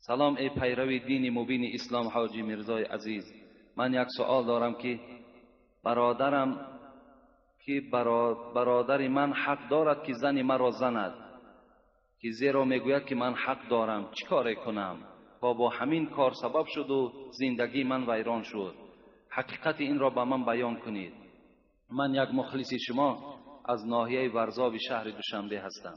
سلام ای پیروی دین مبین اسلام حاجی میرزای عزیز. من یک سوال دارم که برادر من حق دارد که زن مرا زند، که زیرا میگوید که من حق دارم، چی کار کنم؟ با همین کار سبب شد و زندگی من ویران شد. حقیقت این را به من بیان کنید. من یک مخلص شما از ناحیه ورزاب شهر دوشنبه هستم.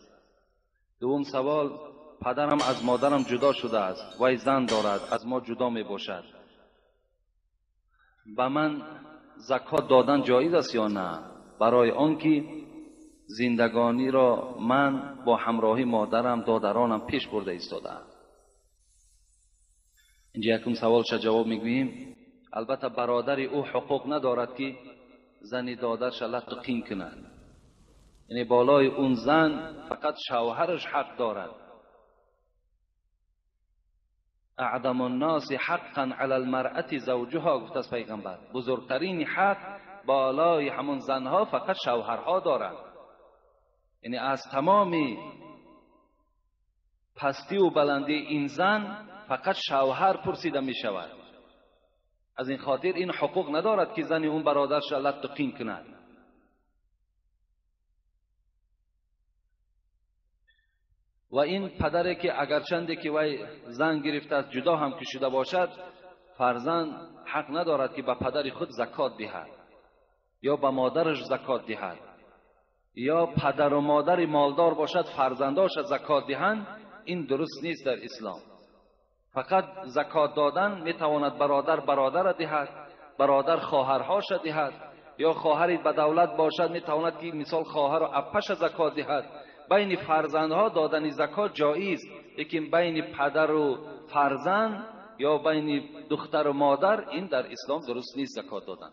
دوم سوال، پدرم از مادرم جدا شده است، وی زن دارد، از ما جدا می باشد. به من زکات دادن جایز است یا نه؟ برای آنکه زندگانی را من با همراهی مادرم دادرانم پیش برده ایستادم. اینجا یکم سوالش جواب میگوییم. البته برادر او حقوق ندارد که زنی دادرش لطقین کند، یعنی بالای اون زن فقط شوهرش حق دارد. اعظم الناس حقا علی المرأة زوجها، گفته است پیغمبر، بزرگترین حق بالای همون زنها فقط شوهرها دارند. یعنی از تمام پستی و بلندی این زن فقط شوهر پرسیده می شود. از این خاطر این حقوق ندارد که زن اون برادرش لطقین کند. و این پدری که اگرچند که وی زن گرفته است، جدا هم که شده باشد، فرزند حق ندارد که به پدر خود زکات دهد یا به مادرش زکات دهد، یا پدر و مادر مالدار باشد فرزنداش زکات دهند. این درست نیست در اسلام. فقط زکات دادن میتواند برادر دهد، برادر خواهرهاش دهد، یا خواهری به دولت باشد میتواند که مثال خواهر و اپش زکات دهد. بین فرزندها دادن زکات جایز، لیکن بین پدر و فرزند یا بین دختر و مادر این در اسلام درست نیست زکات دادن.